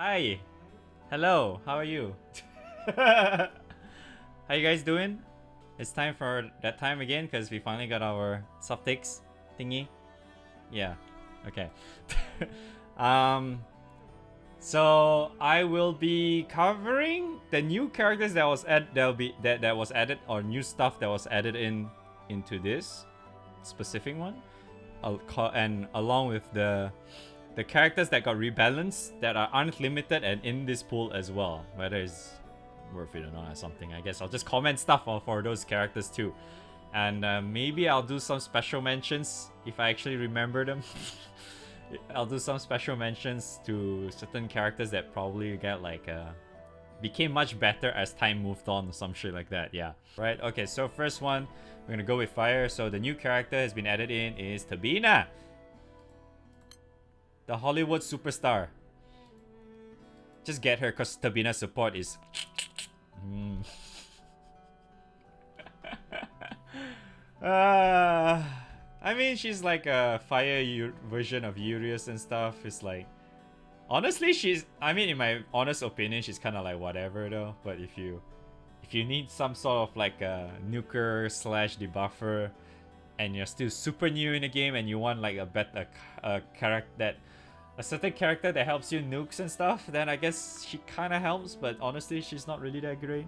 Hi. Hello. How are you? How you guys doing? It's time for that time again because we finally got our Suptix thingy. Yeah. Okay. um. So I will be covering the new characters that was that was added, or new stuff that was added into this specific one. And along with the characters that got rebalanced that are unlimited and in this pool as well. Whether it's worth it or not or something. I guess I'll just comment stuff for those characters too. And maybe I'll do some special mentions if I actually remember them. I'll do some special mentions to certain characters that probably get like became much better as time moved on or some shit like that. Yeah. Right. Okay. So first one, we're gonna go with fire. So the new character has been added in is Tabina, the Hollywood superstar. Just get her because Tabina's support is. I mean, she's like a fire version of Urius and stuff. It's like, honestly, I mean, in my honest opinion, she's kind of like whatever though. But if you need some sort of like a nuker slash debuffer, and you're still super new in the game, and you want like a certain character that helps you nukes and stuff, then I guess she kind of helps. But honestly, she's not really that great.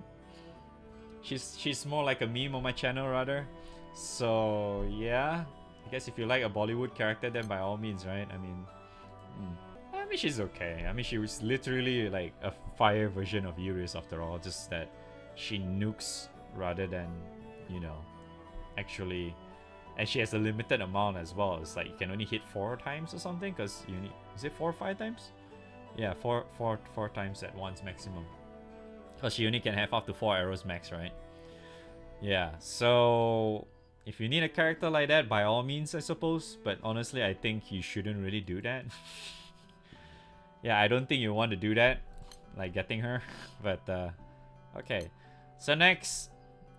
She's more like a meme on my channel rather. So yeah, I guess if you like a Bollywood character, then by all means, right? I mean she's okay. I mean, she was literally like a fire version of Urius after all, just that she nukes rather than, you know, actually. And she has a limited amount as well. It's like you can only hit 4 times or something, because you need, is it 4 or 5 times? Yeah, four times at once maximum. Because she only can have up to 4 arrows max, right? Yeah, so if you need a character like that, by all means, I suppose. But honestly, I think you shouldn't really do that. Yeah, I don't think you want to do that, like getting her. But okay. So next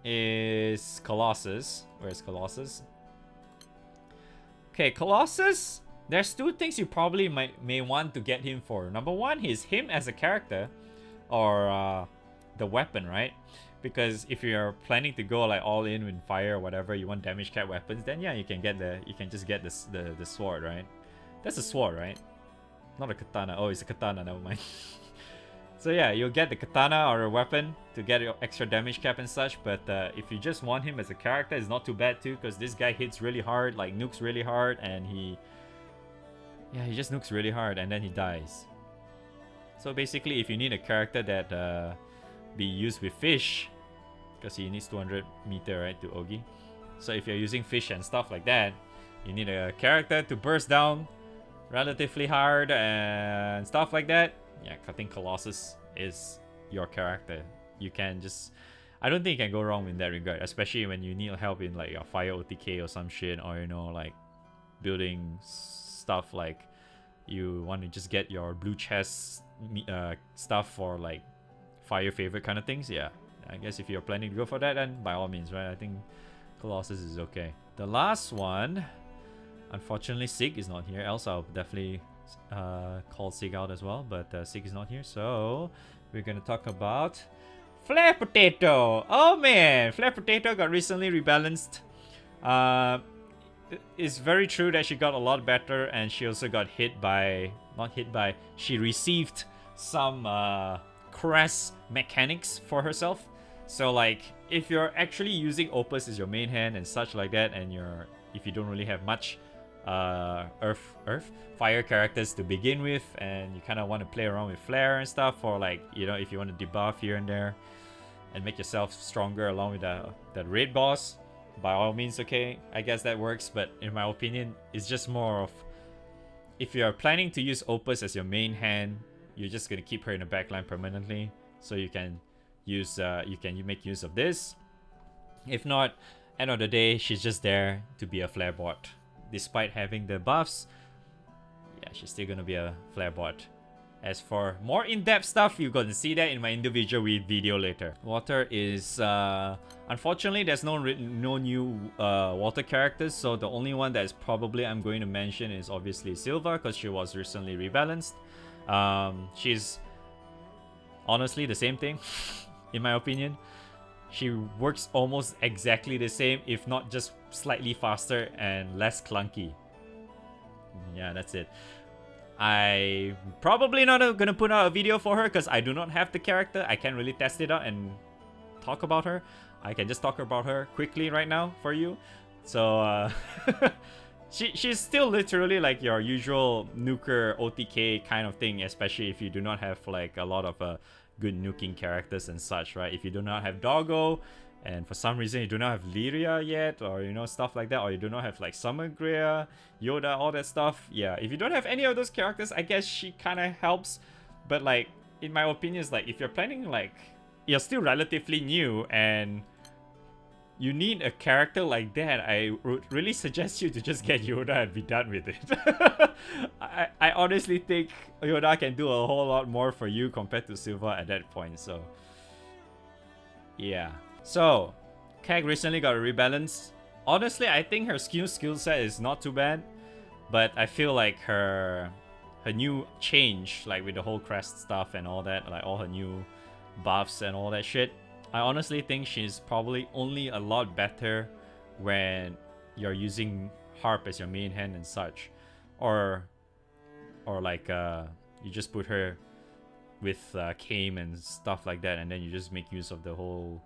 is Colossus. Where's Colossus? Okay, Colossus. There's 2 things you probably may want to get him for. Number 1 is him as a character, or the weapon, right? Because if you're planning to go like all in with fire or whatever, you want damage cap weapons, then yeah, you can just get the sword, right? That's a sword, right? Not a katana. Oh, it's a katana. Never mind. So yeah, you'll get the katana or a weapon to get your extra damage cap and such. But if you just want him as a character, it's not too bad too, because this guy hits really hard, like nukes really hard, and he just nukes really hard and then he dies. So basically, if you need a character that be used with fish, because he needs 200 meter, right, to Ogi. So if you're using fish and stuff like that, you need a character to burst down relatively hard and stuff like that. Yeah, cutting Colossus is your character. You can just, I don't think you can go wrong in that regard, especially when you need help in like your fire OTK or some shit, or you know, like building stuff, like you want to just get your blue chest stuff for like fire favorite kind of things. Yeah, I guess if you're planning to go for that, then by all means, right? I think Colossus is okay. The last one, unfortunately, Sig is not here. Else I'll definitely call Sig out as well, but Sig is not here, so we're gonna talk about Flare Potato. Oh man, Flare Potato got recently rebalanced. It's very true that she got a lot better, and she also got she received some crass mechanics for herself. So like, if you're actually using Opus as your main hand and such like that, and if you don't really have much fire characters to begin with, and you kind of want to play around with flare and stuff, or like, you know, if you want to debuff here and there and make yourself stronger along with that raid boss, by all means, okay, I guess that works. But in my opinion, it's just more of, if you're planning to use Opus as your main hand, you're just gonna keep her in the backline permanently, so you can use you make use of this. If not, end of the day, she's just there to be a flare bot. Despite having the buffs, yeah, she's still gonna be a flare bot. As for more in-depth stuff, you're gonna see that in my individual video later. Water is unfortunately, there's no new water characters, so the only one that is probably I'm going to mention is obviously Silva, because she was recently rebalanced. She's honestly the same thing, in my opinion. She works almost exactly the same, if not just slightly faster and less clunky. Yeah, that's it. I probably not gonna put out a video for her because I do not have the character. I can't really test it out and talk about her. I can just talk about her quickly right now for you. So she's still literally like your usual nuker OTK kind of thing, especially if you do not have like a lot of good nuking characters and such, right? If you do not have Doggo, and for some reason you do not have Lyria yet, or you know, stuff like that, or you do not have like Summergrea, Yoda, all that stuff. Yeah, if you don't have any of those characters, I guess she kind of helps. But like, in my opinion, is like if you're planning, like you're still relatively new and you need a character like that, I would really suggest you to just get Yoda and be done with it. I honestly think Yoda can do a whole lot more for you compared to Silva at that point. So yeah. So Kag recently got a rebalance. Honestly, I think her skill set is not too bad, but I feel like her new change, like with the whole crest stuff and all that, like all her new buffs and all that shit, I honestly think she's probably only a lot better when you're using Harp as your main hand and such, or like you just put her with Kame and stuff like that, and then you just make use of the whole,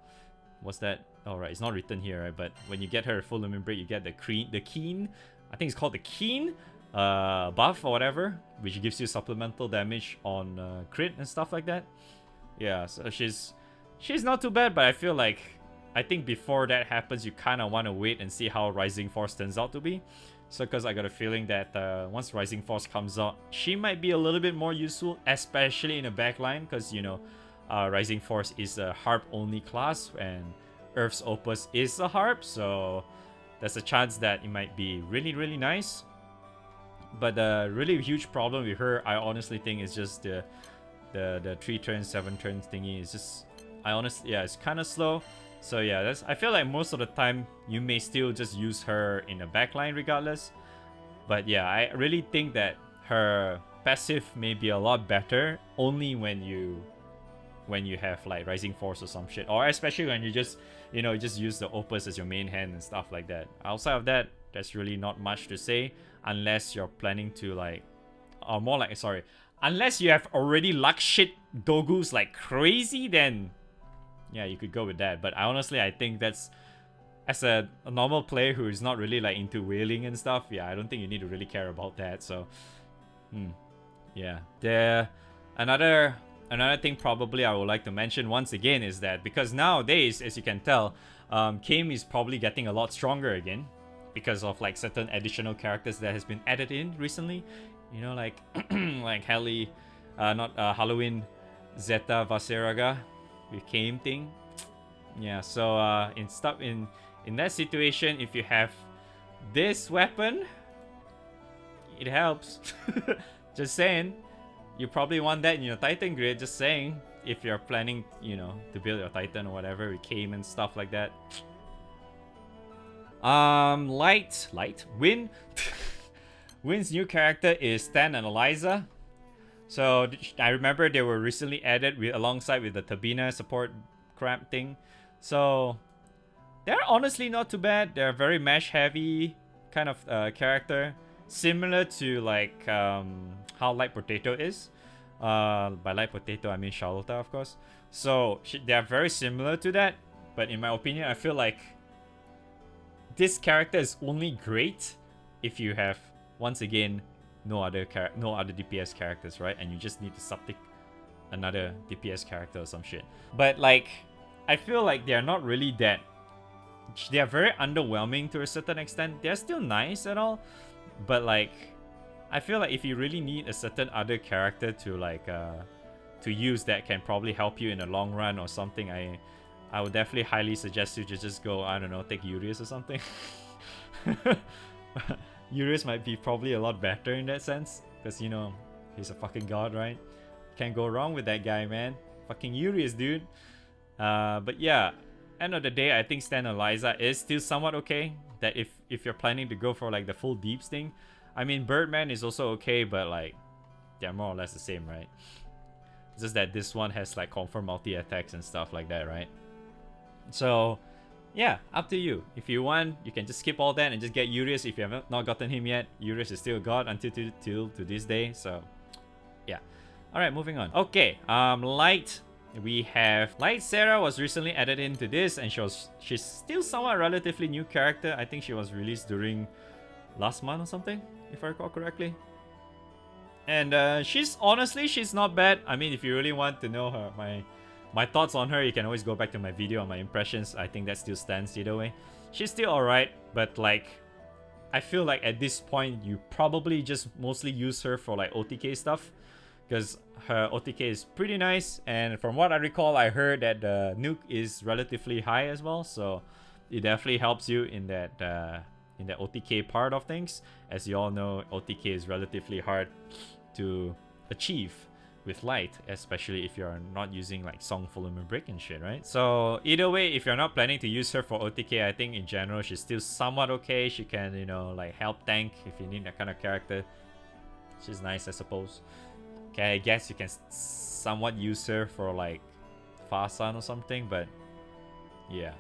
what's that? All right, it's not written here, right? But when you get her full limit break, you get the keen. I think it's called the keen buff or whatever, which gives you supplemental damage on crit and stuff like that. Yeah, so she's not too bad, but I feel like I think before that happens, you kind of want to wait and see how Rising Force turns out to be. So because I got a feeling that once Rising Force comes out, she might be a little bit more useful, especially in a backline, because you know, Rising Force is a harp only class and Earth's Opus is a harp, so there's a chance that it might be really, really nice. But the really huge problem with her, I honestly think, is just the 3 turns, 7 turns thingy. Is just, it's kind of slow. So yeah, I feel like most of the time you may still just use her in a backline regardless. But yeah, I really think that her passive may be a lot better only when you have like Rising Force or some shit, or especially when you just, you know, just use the Opus as your main hand and stuff like that. Outside of that, there's really not much to say, unless you're planning to like, or more like, sorry, unless you have already luck shit Dogus like crazy, then yeah, you could go with that. But I think that's, as a normal player who is not really like into whaling and stuff, yeah, I don't think you need to really care about that. So yeah. Another thing probably I would like to mention once again is that because nowadays, as you can tell, Kame is probably getting a lot stronger again because of like certain additional characters that has been added in recently. You know, like like Halloween Zeta Vaseraga with Kame thing. Yeah, so in that situation, if you have this weapon, it helps. Just saying. You probably want that in your Titan grid, just saying. If you're planning, you know, to build your Titan or whatever with Kame and stuff like that. Win. Win's new character is Stan and Eliza. So I remember they were recently added alongside with the Tabina support crap thing. So they're honestly not too bad. They're very mesh heavy kind of character, similar to like how Light Potato is. By Light Potato I mean Charlotte, of course. So they are very similar to that, but in my opinion, I feel like this character is only great if you have, once again, no other DPS characters, right? And you just need to Suptix another DPS character or some shit. But like, I feel like they're not really that. They are very underwhelming to a certain extent. They're still nice and all, but like, I feel like if you really need a certain other character to like to use that can probably help you in the long run or something, I would definitely highly suggest you to just go, I don't know, take Urius or something. Urius might be probably a lot better in that sense, because you know, he's a fucking god, right? Can't go wrong with that guy, man. Fucking Urius, dude. But yeah, end of the day, I think Stan Eliza is still somewhat okay. That if you're planning to go for like the full deeps thing, I mean, Birdman is also okay, but like, they're more or less the same, right? It's just that this one has like confirm multi attacks and stuff like that, right? So yeah, up to you. If you want, you can just skip all that and just get Urius. If you have not gotten him yet, Urius is still a god until to this day. So yeah. All right, moving on. Okay, Light. We have Light. Sarah was recently added into this, and she's still somewhat relatively new character. I think she was released during last month or something, if I recall correctly. And she's not bad. I mean, if you really want to know her, my thoughts on her, you can always go back to my video on my impressions. I think that still stands either way. She's still alright, but like, I feel like at this point, you probably just mostly use her for like OTK stuff, because her OTK is pretty nice, and from what I recall, I heard that the nuke is relatively high as well, so it definitely helps you in that OTK part of things. As you all know, OTK is relatively hard to achieve with Light, especially if you're not using like Song Full Lumen Break and shit, right? So either way, if you're not planning to use her for OTK, I think in general she's still somewhat okay. She can, you know, like help tank if you need that kind of character. She's nice, I suppose. Okay, I guess you can somewhat use her for like Fasan or something, but yeah.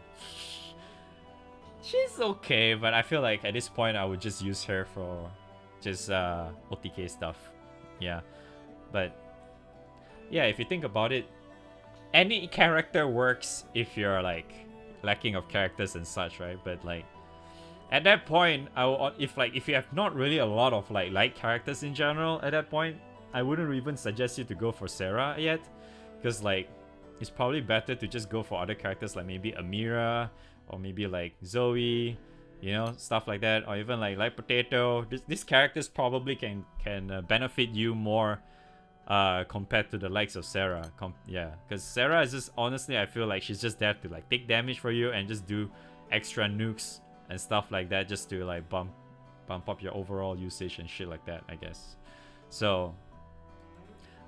She's okay, but I feel like at this point I would just use her for just OTK stuff. Yeah, but yeah, if you think about it, any character works if you're like lacking of characters and such, right? But like at that point, if you have not really a lot of like light characters in general at that point, I wouldn't even suggest you to go for Sarah yet, because like it's probably better to just go for other characters like maybe Amira or maybe like Zoe, you know, stuff like that, or even like Light Potato. These characters probably can benefit you more compared to the likes of Sarah. Yeah, because Sarah is just, honestly, I feel like she's just there to like take damage for you and just do extra nukes and stuff like that, just to like bump up your overall usage and shit like that, I guess. So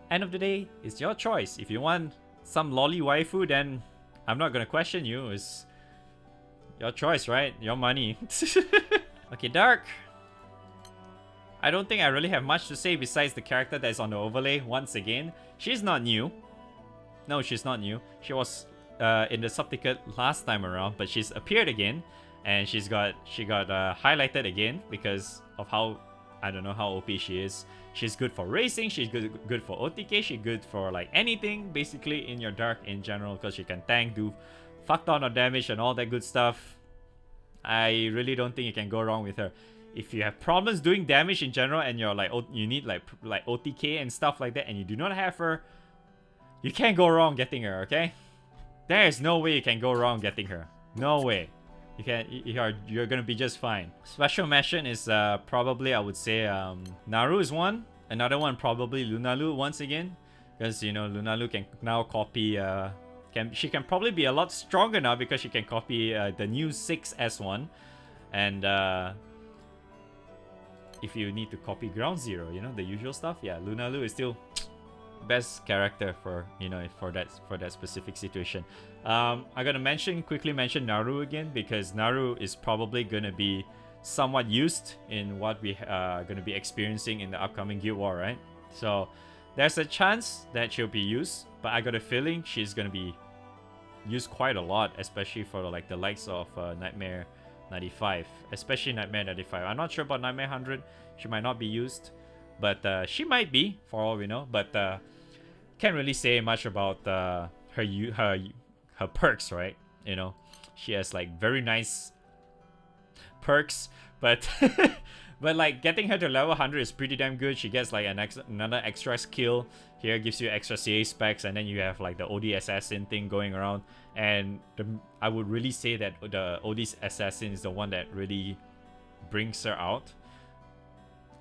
end of the day, it's your choice. If you want some lolly waifu, then I'm not gonna question you. It's your choice, right? Your money. Okay, Dark. I don't think I really have much to say besides the character that's on the overlay. Once again, she's not new. No, she's not new. She was in the sub-ticket last time around, but she's appeared again, and she got highlighted again because of how, I don't know how OP she is. She's good for racing, she's good for OTK, she's good for like anything basically in your Dark in general, because she can tank, do fuck ton of damage and all that good stuff. I really don't think you can go wrong with her. If you have problems doing damage in general and you're like, you need like OTK and stuff like that, and you do not have her, you can't go wrong getting her, okay? There is no way you can go wrong getting her. No way. You're gonna be just fine. Special mention is probably, I would say, Naru is one. Another one probably Lunalu once again, because you know Lunalu can now copy. She can probably be a lot stronger now because she can copy the new 6S1, and if you need to copy Ground Zero, you know, the usual stuff. Yeah, Lunalu is still best character for, you know, for that specific situation. I'm gonna quickly mention Naru again, because Naru is probably gonna be somewhat used in what we are gonna be experiencing in the upcoming Guild War, right? So there's a chance that she'll be used, but I got a feeling she's gonna be used quite a lot, especially for like the likes of Nightmare 95, especially Nightmare 95. I'm not sure about Nightmare 100. She might not be used, but she might be, for all we know. But can't really say much about her perks, right? You know, she has like very nice perks, but but like getting her to level 100 is pretty damn good. She gets like another extra skill here, gives you extra CA specs, and then you have like the OD assassin thing going around. And I would really say that the OD assassin is the one that really brings her out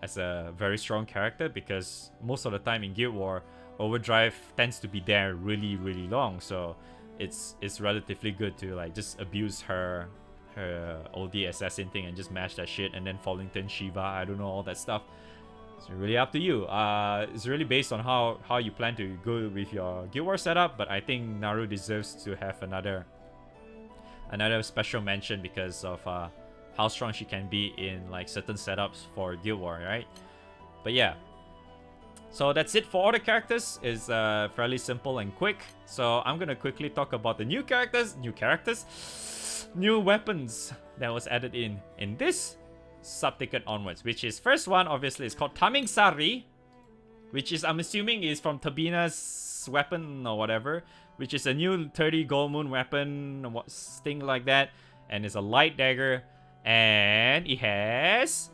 as a very strong character, because most of the time in Guild War, Overdrive tends to be there really long, so it's relatively good to like just abuse her OD assassin thing and just mash that shit, and then Fallington Shiva, I don't know, all that stuff. It's really up to you. It's really based on how you plan to go with your Guild War setup, but I think Naru deserves to have another special mention because of how strong she can be in like certain setups for Guild War, right? But yeah, So that's it for all the characters. It's fairly simple and quick. So I'm gonna quickly talk about the new weapons that was added in this subticket onwards. Which is first one, obviously, is called Taming Sari, which is I'm assuming is from Tabina's weapon or whatever, which is a new 30 gold moon weapon, thing like that, and it's a light dagger, and it has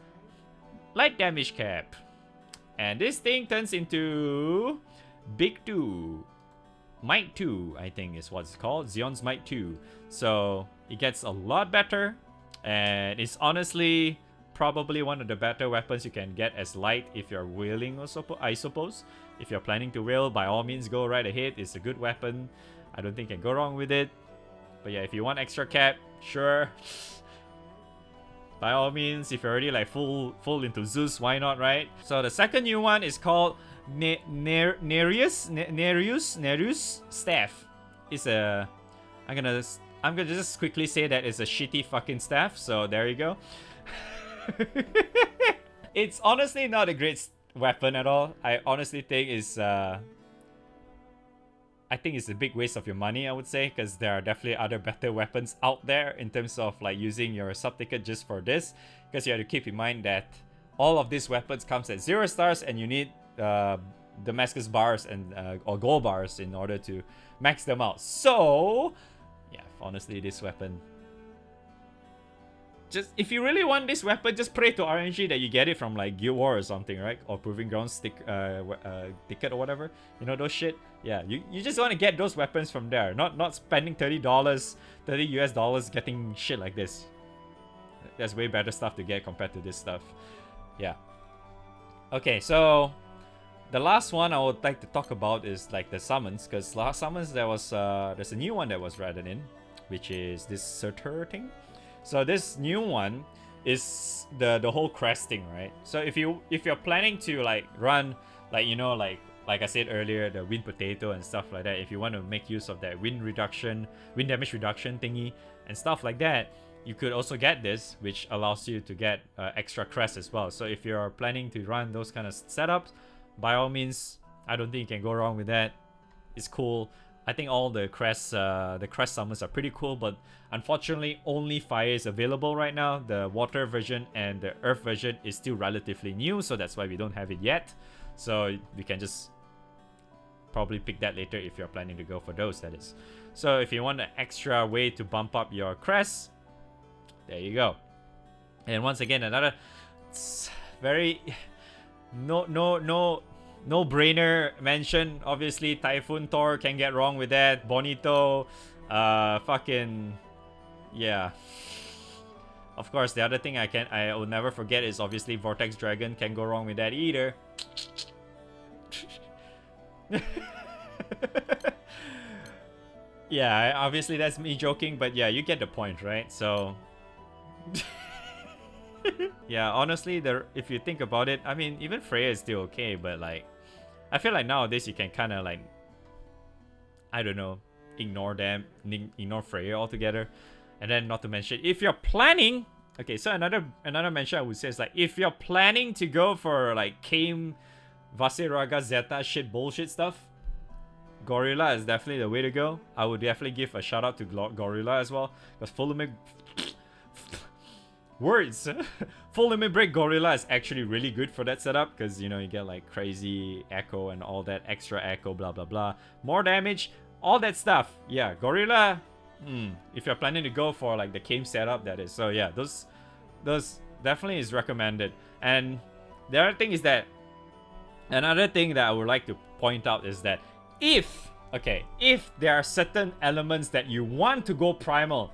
light damage cap. And this thing turns into Big 2. Might 2, I think is what it's called. Xion's Might 2. So it gets a lot better. And it's honestly probably one of the better weapons you can get as light if you're wheeling, I suppose. If you're planning to wheel, by all means go right ahead. It's a good weapon. I don't think you can go wrong with it. But yeah, if you want extra cap, sure. By all means, if you're already like full into Zeus, why not, right? So the second new one is called Nereus staff. It's a I'm gonna just quickly say that it's a shitty fucking staff. So there you go. It's honestly not a great weapon at all. I honestly think it's I think it's a big waste of your money, I would say, because there are definitely other better weapons out there in terms of like using your sub-ticket just for this. Because you have to keep in mind that all of these weapons comes at 0 stars and you need Damascus bars and or gold bars in order to max them out. So yeah, honestly, this weapon, just if you really want this weapon, just pray to RNG that you get it from like Guild War or something, right? Or Proving Grounds ticket or whatever. You know those shit? Yeah, you just want to get those weapons from there. Not spending $30 US getting shit like this. There's way better stuff to get compared to this stuff. Yeah. Okay, so the last one I would like to talk about is like the summons, because last summons there's a new one that was added in, which is this Surtur thing. So this new one is the whole crest thing, right? So if you're planning to like run like, you know, like I said earlier, the wind potato and stuff like that, if you want to make use of that wind damage reduction thingy and stuff like that, you could also get this, which allows you to get extra crest as well. So if you're planning to run those kind of setups, by all means, I don't think you can go wrong with that. It's cool. I think all the crest summons are pretty cool, but unfortunately only fire is available right now. The water version and the earth version is still relatively new, so that's why we don't have it yet. So we can just probably pick that later if you're planning to go for those, that is. So if you want an extra way to bump up your crest, there you go. And once again, another very no-brainer mention. Obviously, Typhoon Thor, can get wrong with that. Bonito, fucking yeah. Of course, the other thing I will never forget is obviously Vortex Dragon, can't go wrong with that either. Yeah, obviously that's me joking, but yeah, you get the point, right? So yeah, honestly, if you think about it, I mean, even Freya is still okay, but like, I feel like nowadays you can kind of like, I don't know, ignore Freya altogether. And then not to mention, if you're planning, okay, so another mention I would say is like, if you're planning to go for like Kame, Vasiraga, Zeta shit bullshit stuff, Gorilla is definitely the way to go. I would definitely give a shout out to Gorilla as well, because full limit break Gorilla is actually really good for that setup, because you know, you get like crazy echo and all that extra echo, blah blah blah, more damage, all that stuff. Yeah, Gorilla, if you're planning to go for like the Kame setup, that is. So yeah, those definitely is recommended. And the other thing is that, another thing that I would like to point out is that if there are certain elements that you want to go primal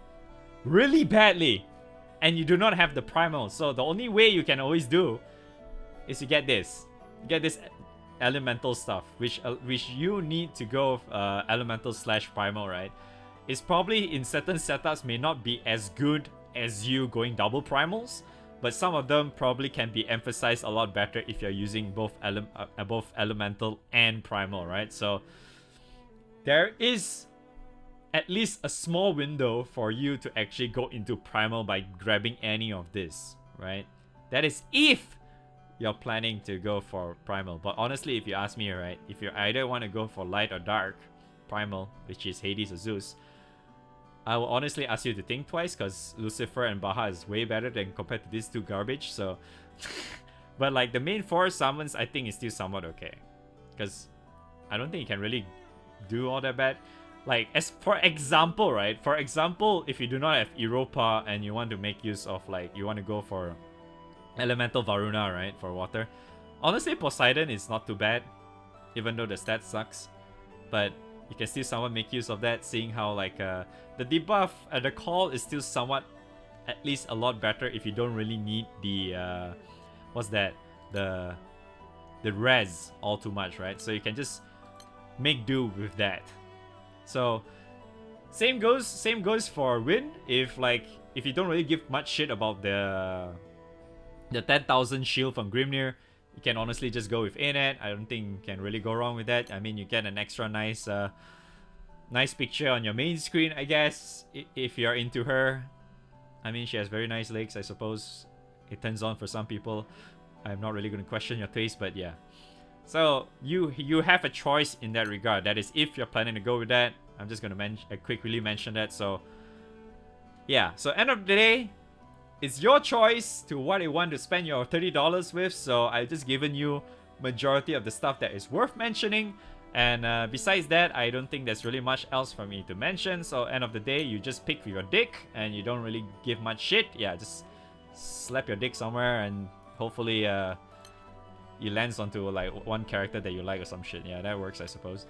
really badly and you do not have the primal, so the only way you can always do is to get this elemental stuff, which you need to go elemental / primal, right? It's probably in certain setups may not be as good as you going double primals, but some of them probably can be emphasized a lot better if you're using both elemental and primal, right? So there is at least a small window for you to actually go into primal by grabbing any of this, right? That is if you're planning to go for Primal. But honestly, if you ask me, right, if you either want to go for Light or Dark Primal, which is Hades or Zeus, I will honestly ask you to think twice, because Lucifer and Baha is way better than compared to these two garbage. So, but like the main 4 summons, I think is still somewhat okay, because I don't think you can really do all that bad. Like, as for example, right? For example, if you do not have Europa and you want to make use of, like, you want to go for Elemental Varuna, right, for water. Honestly, Poseidon is not too bad, even though the stat sucks. But you can still somewhat make use of that, seeing how, like, the debuff at the call is still somewhat, at least a lot better if you don't really need the, what's that? The res all too much, right? So you can just make do with that. So same goes for Win. If you don't really give much shit about the 10,000 shield from Grimnir, you can honestly just go with Anet. I don't think you can really go wrong with that. I mean, you get an extra nice nice picture on your main screen, I guess, if you're into her. I mean, she has very nice legs, I suppose. It turns on for some people. I'm not really going to question your taste, but yeah. So you have a choice in that regard. That is, if you're planning to go with that. I'm just gonna quickly mention that. So yeah. So end of the day, it's your choice to what you want to spend your $30 with. So I've just given you majority of the stuff that is worth mentioning. And besides that, I don't think there's really much else for me to mention. So end of the day, you just pick for your dick and you don't really give much shit. Yeah, just slap your dick somewhere and hopefully it lands onto like one character that you like or some shit. Yeah, that works, I suppose.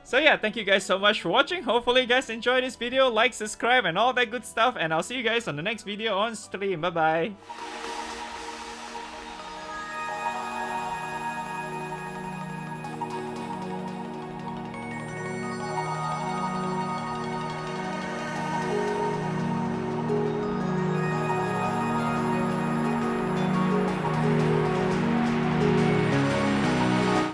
So yeah, thank you guys so much for watching. Hopefully you guys enjoyed this video. Like, subscribe, and all that good stuff. And I'll see you guys on the next video on stream. Bye bye.